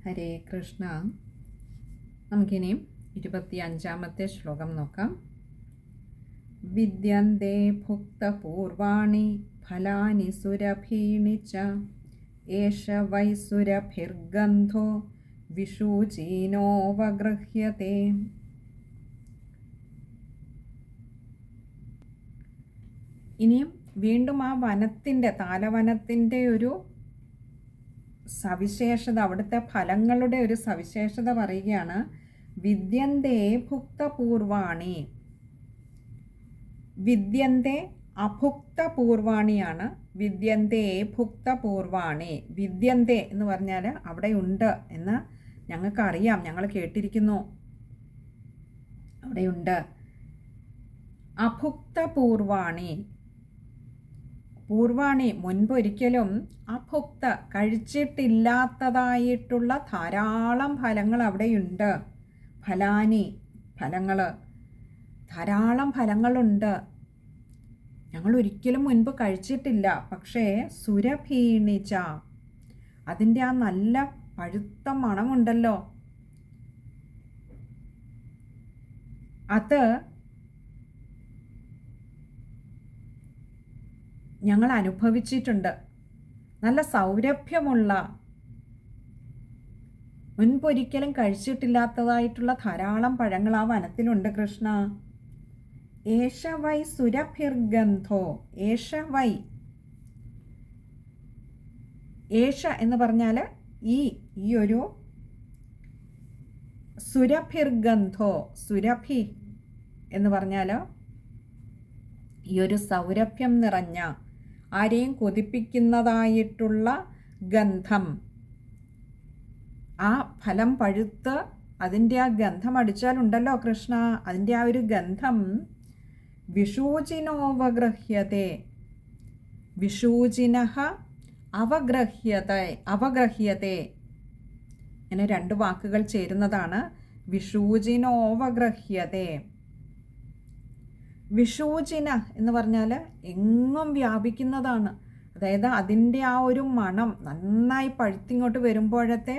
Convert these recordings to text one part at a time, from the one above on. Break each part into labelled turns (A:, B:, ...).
A: ഹരേ കൃഷ്ണ. നമുക്കിനിയും 25-ാമത്തെ ശ്ലോകം നോക്കാം. വിദ്യന്തേ ഭുക്തപൂർവാണി ഫലാനി സുരഭീണി ച ഏഷ വൈ സുരഭിർഗന്ധോ വിഷൂചീനോപഗൃഹ്യത്തെ. ഇനിയും വീണ്ടും ആ താലവനത്തിൻ്റെ ഒരു സവിശേഷത, അവിടുത്തെ ഫലങ്ങളുടെ ഒരു സവിശേഷത പറയുകയാണ്. വിദ്യന്തേ ഭുക്തപൂർവാണി. വിദ്യന്തേ അഭുക്തപൂർവാണിയാണ്. വിദ്യന്തേ ഭുക്തപൂർവാണി. വിദ്യന്തേ എന്ന് പറഞ്ഞാൽ അവിടെ ഉണ്ട് എന്ന് ഞങ്ങൾക്കറിയാം, ഞങ്ങൾ കേട്ടിരിക്കുന്നു, അവിടെയുണ്ട്. അഭുക്തപൂർവാണി, പൂർവാണി മുൻപൊരിക്കലും അഭുക്ത കഴിച്ചിട്ടില്ലാത്തതായിട്ടുള്ള ധാരാളം ഫലങ്ങൾ അവിടെയുണ്ട്. ഫലാനി ഫലങ്ങൾ, ധാരാളം ഫലങ്ങളുണ്ട്, ഞങ്ങൾ ഒരിക്കലും മുൻപ് കഴിച്ചിട്ടില്ല. പക്ഷേ സുരഭീണിച്ച, അതിൻ്റെ ആ നല്ല പഴുത്ത മണമുണ്ടല്ലോ, അത് ഞങ്ങൾ അനുഭവിച്ചിട്ടുണ്ട്. നല്ല സൗരഭ്യമുള്ള, മുൻപൊരിക്കലും കഴിച്ചിട്ടില്ലാത്തതായിട്ടുള്ള ധാരാളം പഴങ്ങൾ ആ വനത്തിലുണ്ട് കൃഷ്ണ. ഏഷ വൈ സുരഭിർഗന്ധോ. ഏഷ വൈ, ഏഷ എന്ന് പറഞ്ഞാൽ ഈ ഒരു സുരഭിർഗന്ധോ. സുരഭി എന്ന് പറഞ്ഞാൽ ഈ ഒരു സൗരഭ്യം നിറഞ്ഞ, ആരെയും കൊതിപ്പിക്കുന്നതായിട്ടുള്ള ഗന്ധം. ആ ഫലം പഴുത്ത് അതിൻ്റെ ആ ഗന്ധം അടിച്ചാലുണ്ടല്ലോ കൃഷ്ണ, അതിൻ്റെ ആ ഒരു ഗന്ധം വിഷൂചിനോപഗ്രഹ്യത്തെ. വിഷൂചിനഃ അവഗ്രഹ്യത്തെ. ഇങ്ങനെ രണ്ട് വാക്കുകൾ ചേരുന്നതാണ് വിഷൂചിനോപഗ്രഹ്യത്തെ. വിഷൂചിന എന്ന് പറഞ്ഞാൽ എങ്ങും വ്യാപിക്കുന്നതാണ്. അതായത് അതിൻ്റെ ആ ഒരു മണം നന്നായി പഴുത്തിങ്ങോട്ട് വരുമ്പോഴത്തെ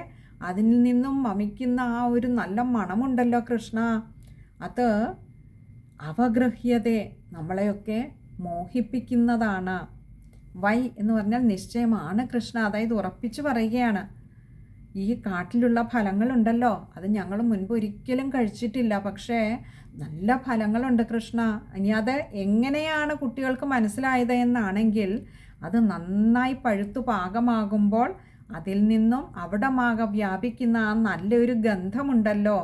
A: അതിൽ നിന്നും വമിക്കുന്ന ആ ഒരു നല്ല മണമുണ്ടല്ലോ കൃഷ്ണ, അത് അവഗ്രഹ്യതയെ നമ്മളെയൊക്കെ മോഹിപ്പിക്കുന്നതാണ്. വൈ എന്ന് പറഞ്ഞാൽ നിശ്ചയമാണ് കൃഷ്ണ, അതായത് ഉറപ്പിച്ചു പറയുകയാണ്. ഈ കാട്ടിലുള്ള ഫലങ്ങളുണ്ടല്ലോ, അത് ഞങ്ങൾ മുൻപ് ഒരിക്കലും കഴിച്ചിട്ടില്ല, പക്ഷേ നല്ല ഫലങ്ങളുണ്ട് കൃഷ്ണ. ഇനി അത് എങ്ങനെയാണ് കുട്ടികൾക്ക് മനസ്സിലായത് എന്നാണെങ്കിൽ, അത് നന്നായി പഴുത്തു പാകമാകുമ്പോൾ അതിൽ നിന്നും അവിടെ വ്യാപിക്കുന്ന ആ നല്ലൊരു ഗന്ധമുണ്ടല്ലോ,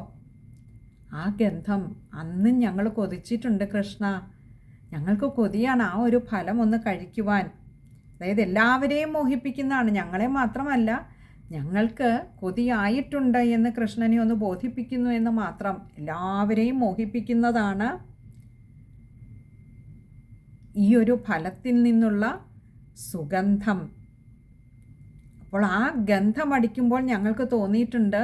A: ആ ഗന്ധം അന്ന് ഞങ്ങൾ കൊതിച്ചിട്ടുണ്ട് കൃഷ്ണ. ഞങ്ങൾക്ക് കൊതിയാണ് ആ ഒരു ഫലം ഒന്ന് കഴിക്കുവാൻ. അതായത് എല്ലാവരെയും മോഹിപ്പിക്കുന്നതാണ്, ഞങ്ങളെ മാത്രമല്ല, ഞങ്ങൾക്ക് കൊതിയായിട്ടുണ്ട് എന്ന് കൃഷ്ണനെ ഒന്ന് ബോധിപ്പിക്കുന്നു എന്ന് മാത്രം. എല്ലാവരെയും മോഹിപ്പിക്കുന്നതാണ് ഈ ഒരു ഫലത്തിൽ നിന്നുള്ള സുഗന്ധം. അപ്പോൾ ആ ഗന്ധം അടിക്കുമ്പോൾ ഞങ്ങൾക്ക് തോന്നിയിട്ടുണ്ട്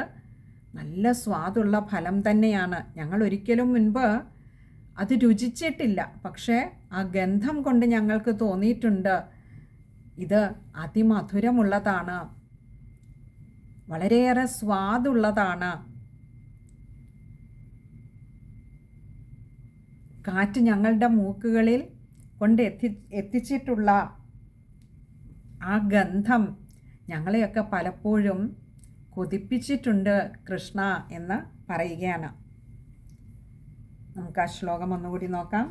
A: നല്ല സ്വാദുള്ള ഫലം തന്നെയാണ്. ഞങ്ങൾ ഒരിക്കലും മുൻപ് അത് രുചിച്ചിട്ടില്ല, പക്ഷേ ആ ഗന്ധം കൊണ്ട് ഞങ്ങൾക്ക് തോന്നിയിട്ടുണ്ട് ഇത് അതിമധുരമുള്ളതാണ്, വളരെയേറെ സ്വാദുള്ളതാണ്. കാറ്റ് ഞങ്ങളുടെ മൂക്കുകളിൽ കൊണ്ട് എത്തിച്ചിട്ടുള്ള ആ ഗന്ധം ഞങ്ങളെയൊക്കെ പലപ്പോഴും കൊതിപ്പിച്ചിട്ടുണ്ട് കൃഷ്ണ എന്ന് പറയുകയാണ്. നമുക്ക് ആ ശ്ലോകം ഒന്നുകൂടി നോക്കാം.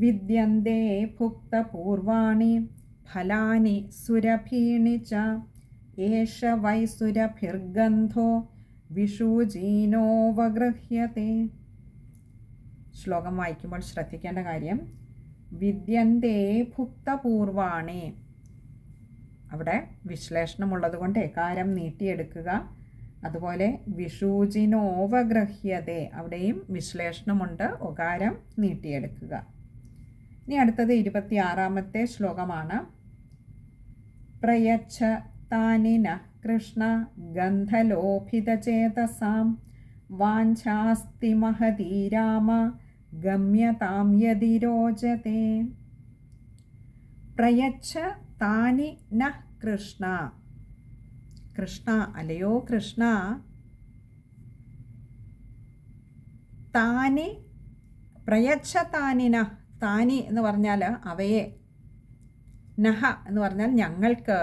A: വിദ്യന്തേ ഭുക്തപൂർവാണി ഫലാനി സുരഭീണി ച ഏഷ വൈ സുരഭിർഗന്ധോ വിഷൂചീനോപഗൃഹ്യത്തെ. ശ്ലോകം വായിക്കുമ്പോൾ ശ്രദ്ധിക്കേണ്ട കാര്യം, വിദ്യന്തേ ഭുക്തപൂർവാണി, അവിടെ വിശ്ലേഷണമുള്ളത് കൊണ്ട് എകാരം നീട്ടിയെടുക്കുക. അതുപോലെ വിഷൂചിനോപഗ്രഹ്യത്തെ, അവിടെയും വിശ്ലേഷണമുണ്ട്, ഒകാരം നീട്ടിയെടുക്കുക. ഇനി അടുത്തത് 26-ാമത്തെ ശ്ലോകമാണ്. പ്രയച്ഛ താനി നഃ കൃഷ്ണ ഗന്ധലോഭിതചേതസാം വാഞ്ഛാസ്തി മഹതീ രാമ ഗമ്യതാം യദി രോചത്തെ. പ്രയച്ഛ താനി നഃ കൃഷ്ണ. കൃഷ്ണ, അല്ലയോ കൃഷ്ണ, താനി പ്രയച്ഛ താനിന, താനി എന്ന് പറഞ്ഞാൽ അവയെ, നഹ എന്ന് പറഞ്ഞാൽ ഞങ്ങൾക്ക്,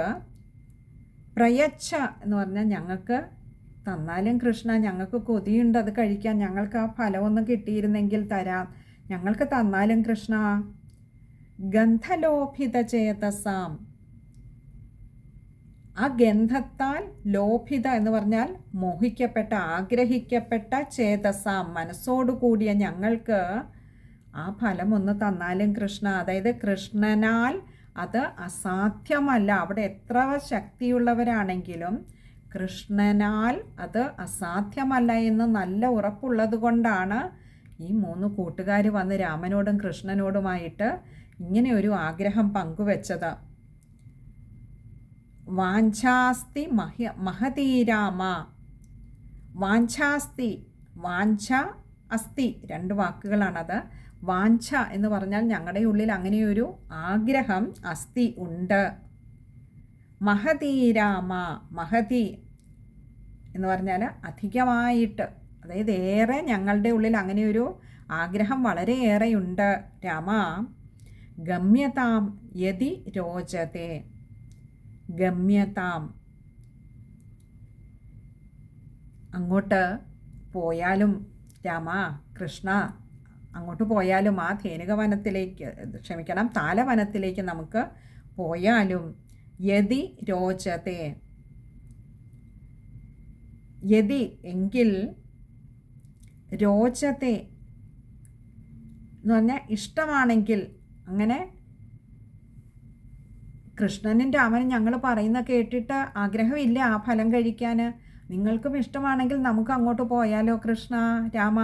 A: പ്രയച്ഛ എന്ന് പറഞ്ഞാൽ ഞങ്ങൾക്ക് തന്നാലും കൃഷ്ണ, ഞങ്ങൾക്ക് കൊതിയുണ്ട് അത് കഴിക്കാൻ, ഞങ്ങൾക്ക് ആ ഫലമൊന്നും കിട്ടിയിരുന്നെങ്കിൽ തരാം, ഞങ്ങൾക്ക് തന്നാലും കൃഷ്ണ. ഗന്ധലോഭിത ചേതസാം, ആ ഗന്ധത്താൽ, ലോഭിത എന്ന് പറഞ്ഞാൽ മോഹിക്കപ്പെട്ട, ആഗ്രഹിക്കപ്പെട്ട, ചേതസാം മനസ്സോടുകൂടിയ ഞങ്ങൾക്ക് ആ ഫലം ഒന്ന് തന്നാലും കൃഷ്ണ. അതായത് കൃഷ്ണനാൽ അത് അസാധ്യമല്ല. അവിടെ എത്ര ശക്തിയുള്ളവരാണെങ്കിലും കൃഷ്ണനാൽ അത് അസാധ്യമല്ല എന്ന് നല്ല ഉറപ്പുള്ളത് കൊണ്ടാണ് ഈ 3 കൂട്ടുകാർ വന്ന് രാമനോടും കൃഷ്ണനോടുമായിട്ട് ഇങ്ങനെ ഒരു ആഗ്രഹം പങ്കുവെച്ചത്. വാഞ്ചാസ്തി മഹതീരാമ, വാഞ്ചാസ്തി, വാഞ്ച അസ്തി, 2 വാക്കുകളാണത്. വാഞ്ച എന്ന് പറഞ്ഞാൽ ഞങ്ങളുടെ ഉള്ളിൽ അങ്ങനെയൊരു ആഗ്രഹം, അസ്തി ഉണ്ട്. മഹതീരാമ, മഹതി എന്ന് പറഞ്ഞാൽ അധികമായിട്ട്, അതായത് ഏറെ, ഞങ്ങളുടെ ഉള്ളിൽ അങ്ങനെയൊരു ആഗ്രഹം വളരെയേറെയുണ്ട്. രാമ, ഗമ്യതാം യതി രോചത്തെ, ഗമ്യതാം അങ്ങോട്ട് പോയാലും, രാമ കൃഷ്ണ അങ്ങോട്ട് പോയാലും, ആ താലവനത്തിലേക്ക് നമുക്ക് പോയാലും, യതി രോചത്തെ, യതി എങ്കിൽ, രോചത്തെ എന്ന് പറഞ്ഞാൽ ഇഷ്ടമാണെങ്കിൽ, അങ്ങനെ കൃഷ്ണനും രാമനും ഞങ്ങൾ പറയുന്ന കേട്ടിട്ട് ആഗ്രഹമില്ല ആ ഫലം കഴിക്കാൻ, നിങ്ങൾക്കും ഇഷ്ടമാണെങ്കിൽ നമുക്ക് അങ്ങോട്ട് പോയാലോ കൃഷ്ണ, രാമ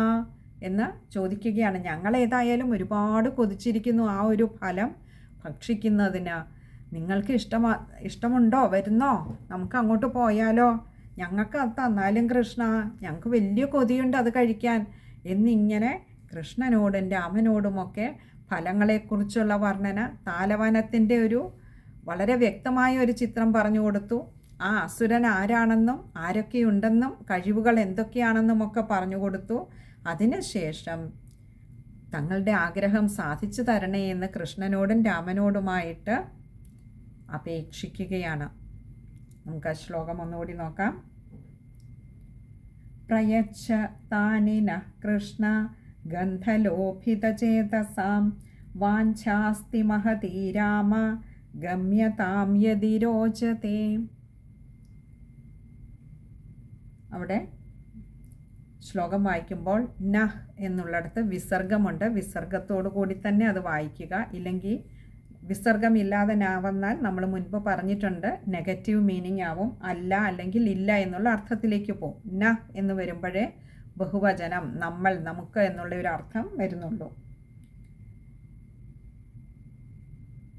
A: എന്ന് ചോദിക്കുകയാണ്. ഞങ്ങളേതായാലും ഒരുപാട് കൊതിച്ചിരിക്കുന്നു ആ ഒരു ഫലം ഭക്ഷിക്കുന്നതിന്. നിങ്ങൾക്ക് ഇഷ്ടമുണ്ടോ, വരുന്നോ, നമുക്ക് അങ്ങോട്ട് പോയാലോ, ഞങ്ങൾക്ക് അത് തന്നാലും കൃഷ്ണ, ഞങ്ങൾക്ക് വലിയ കൊതിയുണ്ട് അത് കഴിക്കാൻ എന്നിങ്ങനെ കൃഷ്ണനോടും രാമനോടുമൊക്കെ ഫലങ്ങളെക്കുറിച്ചുള്ള വർണ്ണന, താലവനത്തിൻ്റെ ഒരു വളരെ വ്യക്തമായ ഒരു ചിത്രം പറഞ്ഞു കൊടുത്തു. ആ അസുരൻ ആരാണെന്നും ആരൊക്കെയുണ്ടെന്നും കഴിവുകൾ എന്തൊക്കെയാണെന്നും ഒക്കെ പറഞ്ഞു കൊടുത്തു. അതിനുശേഷം തങ്ങളുടെ ആഗ്രഹം സാധിച്ചു തരണേ എന്ന് കൃഷ്ണനോടും രാമനോടുമായിട്ട് അപേക്ഷിക്കുകയാണ്. നമുക്ക് ആ ശ്ലോകം ഒന്നുകൂടി നോക്കാം. പ്രയച്ഛ താനിന കൃഷ്ണ ഗന്ധലോഭിതചേതസാം വാഞ്ചാസ്തി മഹതി രാമ ഗമ്യതാം യതി രോചത്തെ. അവിടെ ശ്ലോകം വായിക്കുമ്പോൾ നഹ് എന്നുള്ളിടത്ത് വിസർഗമുണ്ട്. വിസർഗത്തോടു കൂടി തന്നെ അത് വായിക്കുക. ഇല്ലെങ്കിൽ വിസർഗമില്ലാതെ ന വന്നാൽ നമ്മൾ മുൻപ് പറഞ്ഞിട്ടുണ്ട് നെഗറ്റീവ് മീനിങ് ആവും. അല്ല അല്ലെങ്കിൽ ഇല്ല എന്നുള്ള അർത്ഥത്തിലേക്ക് പോകും. നഹ് എന്ന് വരുമ്പോഴേ ബഹുവചനം, നമ്മൾ, നമുക്ക് എന്നുള്ള ഒരു അർത്ഥം വരുന്നുള്ളൂ.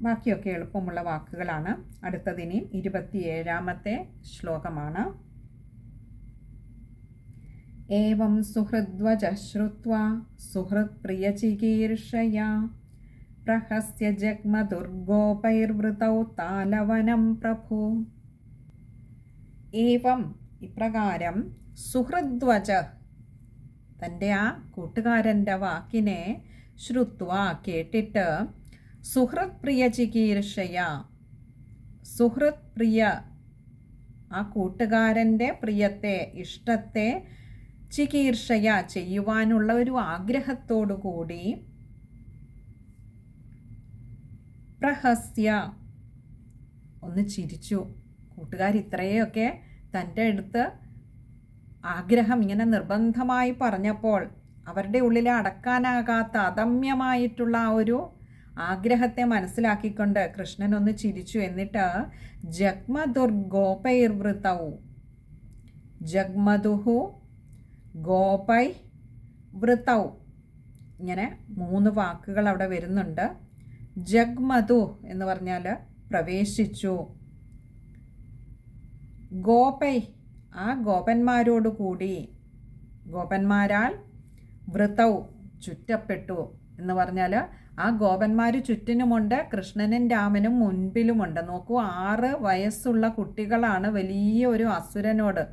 A: ബാക്കിയൊക്കെ എളുപ്പമുള്ള വാക്കുകളാണ്. അടുത്തതിനി 27ാമത്തെ ശ്ലോകമാണ്. ഏവം സുഹൃദ്വച ശ്രുത്വാ സുഹൃത് പ്രിയചികീർഷയാ പ്രഹസ്യ ജഗ്മദുർഗോപൈർവൃതൗ താലവനം പ്രഭു. ഏവം ഇപ്രകാരം, സുഹൃദ്വച തൻ്റെ ആ കൂട്ടുകാരൻ്റെ വാക്കിനെ ശ്രുത്വ കേട്ടിട്ട്, സുഹൃത് പ്രിയ ചികീർഷയ, സുഹൃത് പ്രിയ ആ കൂട്ടുകാരൻ്റെ പ്രിയത്തെ, ഇഷ്ടത്തെ, ചികീർഷയ ചെയ്യുവാനുള്ള ഒരു ആഗ്രഹത്തോടു കൂടി, പ്രഹസ്യ ഒന്ന് ചിരിച്ചു. കൂട്ടുകാർ ഇത്രയൊക്കെ തൻ്റെ അടുത്ത് ആഗ്രഹം ഇങ്ങനെ നിർബന്ധമായി പറഞ്ഞപ്പോൾ അവരുടെ ഉള്ളിൽ അടക്കാനാകാത്ത അദമ്യമായിട്ടുള്ള ആ ഒരു ആഗ്രഹത്തെ മനസ്സിലാക്കിക്കൊണ്ട് കൃഷ്ണൻ ഒന്ന് ചിരിച്ചു. എന്നിട്ട് ജഗ്മദുർഗോപൈർവൃതൗ, ജഗ്മദുഹു ഗോപൈ വൃതൗ, ഇങ്ങനെ 3 വാക്കുകൾ അവിടെ വരുന്നുണ്ട്. ജഗ്മധു എന്ന് പറഞ്ഞാൽ പ്രവേശിച്ചു. ഗോപൈ ആ ഗോപന്മാരോടുകൂടി, ഗോപന്മാരാൽ, വൃതൗ ചുറ്റപ്പെട്ടു. എന്ന് പറഞ്ഞാൽ ആ ഗോപന്മാർ ചുറ്റിനുമുണ്ട്, കൃഷ്ണനും രാമനും മുൻപിലുമുണ്ട്. നോക്കൂ, 6 വയസ്സുള്ള കുട്ടികളാണ് വലിയ ഒരു അസുരനോട്,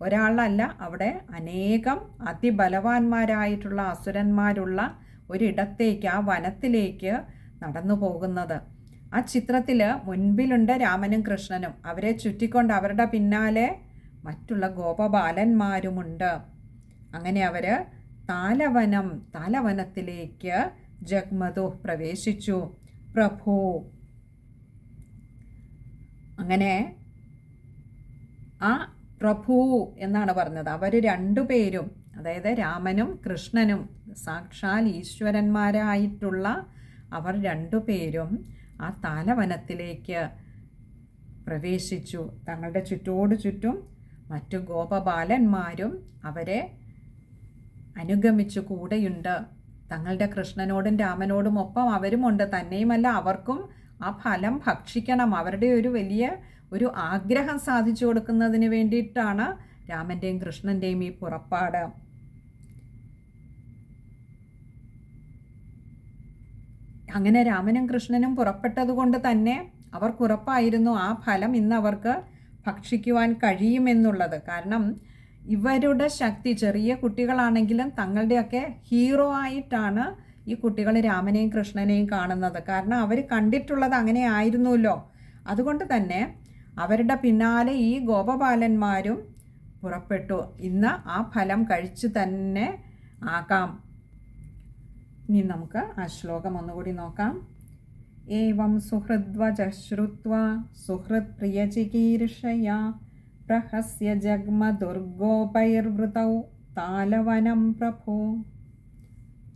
A: ഒരാളല്ല, അവിടെ അനേകം അതിബലവാന്മാരായിട്ടുള്ള അസുരന്മാരുള്ള ഒരിടത്തേക്ക്, ആ വനത്തിലേക്ക് നടന്നു പോകുന്നത്. ആ ചിത്രത്തിൽ മുൻപിലുണ്ട് രാമനും കൃഷ്ണനും, അവരെ ചുറ്റിക്കൊണ്ട് അവരുടെ പിന്നാലെ മറ്റുള്ള ഗോപബാലന്മാരുമുണ്ട്. അങ്ങനെ അവർ താലവനത്തിലേക്ക് ജഗ്മതു പ്രവേശിച്ചു. പ്രഭു, അങ്ങനെ ആ പ്രഭു എന്നാണ് പറഞ്ഞത്. അവർ രണ്ടുപേരും, അതായത് രാമനും കൃഷ്ണനും സാക്ഷാൽ ഈശ്വരന്മാരായിട്ടുള്ള അവർ രണ്ടുപേരും ആ താലവനത്തിലേക്ക് പ്രവേശിച്ചു. തങ്ങളുടെ ചുറ്റും മറ്റു ഗോപബാലന്മാരും അവരെ അനുഗമിച്ചു കൂടെയുണ്ട്. തങ്ങളുടെ കൃഷ്ണനോടും രാമനോടും ഒപ്പം അവരുമുണ്ട്. തന്നെയുമല്ല, അവർക്കും ആ ഫലം ഭക്ഷിക്കണം. അവരുടെ ഒരു വലിയ ഒരു ആഗ്രഹം സാധിച്ചു കൊടുക്കുന്നതിന് വേണ്ടിയിട്ടാണ് രാമൻ്റെയും കൃഷ്ണൻ്റെയും ഈ പുറപ്പാട്. അങ്ങനെ രാമനും കൃഷ്ണനും പുറപ്പെട്ടതുകൊണ്ട് തന്നെ അവർക്കുറപ്പായിരുന്നു ആ ഫലം ഇന്ന് അവർക്ക് ഭക്ഷിക്കുവാൻ കഴിയുമെന്നുള്ളത്. കാരണം ഇവരുടെ ശക്തി, ചെറിയ കുട്ടികളാണെങ്കിലും തങ്ങളുടെയൊക്കെ ഹീറോ ആയിട്ടാണ് ഈ കുട്ടികൾ രാമനെയും കൃഷ്ണനെയും കാണുന്നത്. കാരണം അവർ കണ്ടിട്ടുള്ളത് അങ്ങനെ ആയിരുന്നല്ലോ. അതുകൊണ്ട് തന്നെ അവരുടെ പിന്നാലെ ഈ ഗോപബാലന്മാരും പുറപ്പെട്ടു. ഇന്ന് ആ ഫലം കഴിച്ചു തന്നെ ആകാം. ഇനി നമുക്ക് ആ ശ്ലോകം ഒന്നുകൂടി നോക്കാം. ഏവം സുഹൃദ്വച ശ്രുത്വാ സുഹൃത് പ്രിയചികീർഷയാ പ്രഹസ്യ ജഗ്മദുർഗോപൈർവൃതൗ താലവനം പ്രഭോ.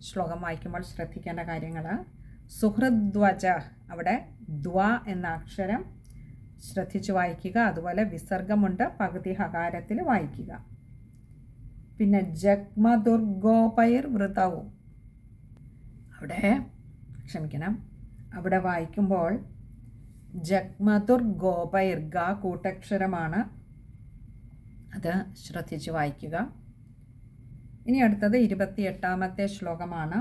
A: ശ്ലോകം വായിക്കുമ്പോൾ ശ്രദ്ധിക്കേണ്ട കാര്യങ്ങൾ: സുഹൃദ്വച, അവിടെ ദ്വ എന്ന അക്ഷരം ശ്രദ്ധിച്ച് വായിക്കുക. അതുപോലെ വിസർഗമുണ്ട്, പകുതി ഹകാരത്തിൽ വായിക്കുക. പിന്നെ ജഗ്മദുർഗോപൈർവൃതൗ, അവിടെ വായിക്കുമ്പോൾ ജഗ്മദുർഗോപൈർ, ഗ കൂട്ടക്ഷരമാണ്, അത് ശ്രദ്ധിച്ച് വായിക്കുക. ഇനി അടുത്തത് 28ാമത്തെ ശ്ലോകമാണ്.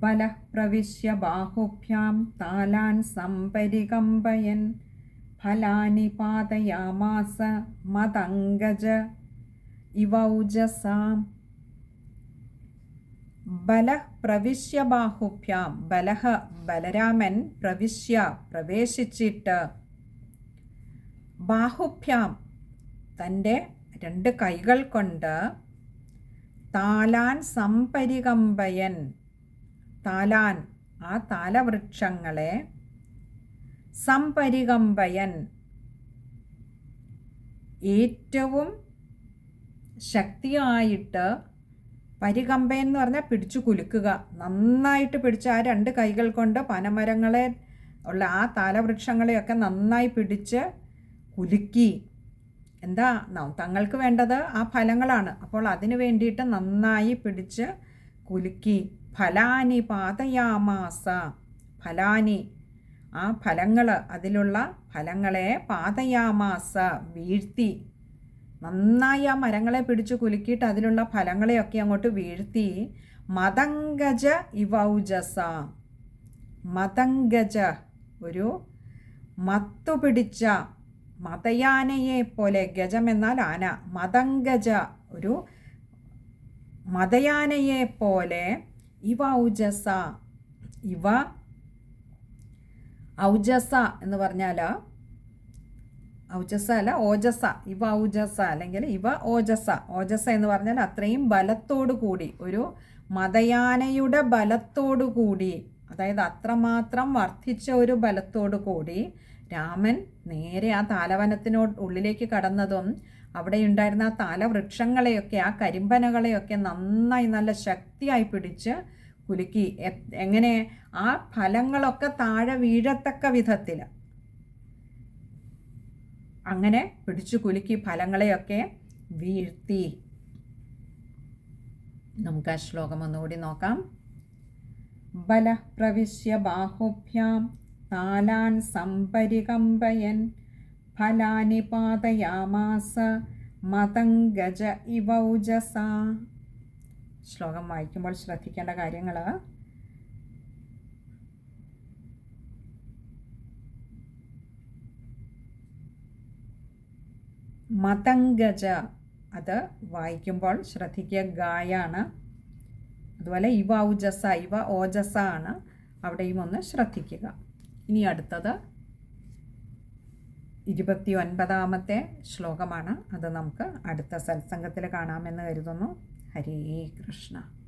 A: ബലഃ പ്രവിശ്യ ബാഹുഭ്യാം താലാൻ സംപരികമ്പയൻ ഫലാനി പാതയാമാസ മതംഗജ ഇവൗജസാം. ബലഃ പ്രവിശ്യ ബാഹുഭ്യാം, ബലഃ ബലരാമൻ, പ്രവിശ്യ പ്രവേശിച്ചിട്ട്, ബാഹുഭ്യാം തൻ്റെ 2 കൈകൾ കൊണ്ട്, താലാൻ സംപരികമ്പയൻ, താലാൻ ആ താലവൃക്ഷങ്ങളെ, സംപരികമ്പയൻ ഏറ്റവും ശക്തിയായിട്ട്, പരികമ്പയൻ എന്ന് പറഞ്ഞാൽ പിടിച്ചു കുലുക്കുക, നന്നായിട്ട് പിടിച്ച് ആ 2 കൈകൾ കൊണ്ട് പനമരങ്ങളെ ഉള്ള ആ താലവൃക്ഷങ്ങളെയൊക്കെ നന്നായി പിടിച്ച് കുലുക്കി. എന്താ തങ്ങൾക്ക് വേണ്ടത്? ആ ഫലങ്ങളാണ്. അപ്പോൾ അതിനു വേണ്ടിയിട്ട് നന്നായി പിടിച്ച് കുലുക്കി. ഫലാനി പാതയാമാസ, ഫലാനി ആ ഫലങ്ങൾ, അതിലുള്ള ഫലങ്ങളെ പാതയാമാസ വീഴ്ത്തി, നന്നായി ആ മരങ്ങളെ പിടിച്ച് കുലുക്കിയിട്ട് അതിലുള്ള ഫലങ്ങളെയൊക്കെ അങ്ങോട്ട് വീഴ്ത്തി. മതംഗജ ഇവൗജസ, മതംഗജ ഒരു മത്തുപിടിച്ച മതയാനയെ പോലെ, ഗജം എന്നാൽ ആന, മതംഗജ ഒരു മതയാനയെ പോലെ, ഇവ ഔജസ, ഇവ ഔജസ എന്ന് പറഞ്ഞാൽ ഔജസ അല്ല, ഓജസ, ഇവ ഔജസ അല്ലെങ്കിൽ ഇവ ഓജസ. ഓജസ എന്ന് പറഞ്ഞാൽ അത്രയും ബലത്തോടു കൂടി, ഒരു മതയാനയുടെ ബലത്തോടു കൂടി, അതായത് അത്രമാത്രം വർദ്ധിച്ച ഒരു ബലത്തോടു കൂടി രാമൻ നേരെ ആ താലവനത്തിനോട് ഉള്ളിലേക്ക് കടന്നതും അവിടെ ഉണ്ടായിരുന്ന ആ താലവൃക്ഷങ്ങളെയൊക്കെ, ആ കരിമ്പനകളെയൊക്കെ നന്നായി നല്ല ശക്തിയായി പിടിച്ച് കുലുക്കി. എങ്ങനെ? ആ ഫലങ്ങളൊക്കെ താഴെ വീഴത്തക്ക വിധത്തിൽ അങ്ങനെ പിടിച്ചു കുലുക്കി ഫലങ്ങളെയൊക്കെ വീഴ്ത്തി. നമുക്ക് ആ ശ്ലോകം ഒന്നുകൂടി നോക്കാം. ബലഃ പ്രവിശ്യ ബാഹുഭ്യാം താലാൻ സംപരികമ്പയൻ ഫലാനി പാതയാമാസ മതംഗജ ഇവൗജസ. ശ്ലോകം വായിക്കുമ്പോൾ ശ്രദ്ധിക്കേണ്ട കാര്യങ്ങൾ: മതംഗജ, അത് വായിക്കുമ്പോൾ ശ്രദ്ധിക്കുക ഗായാണ്. അതുപോലെ ഇവ ഔജസ, ഇവ ഓജസ ആണ്, അവിടെയും ഒന്ന് ശ്രദ്ധിക്കുക. ഇനി അടുത്തത് 29ാമത്തെ ശ്ലോകമാണ്. അത് നമുക്ക് അടുത്ത സത്സംഗത്തിൽ കാണാമെന്ന് കരുതുന്നു. ഹരേ കൃഷ്ണ.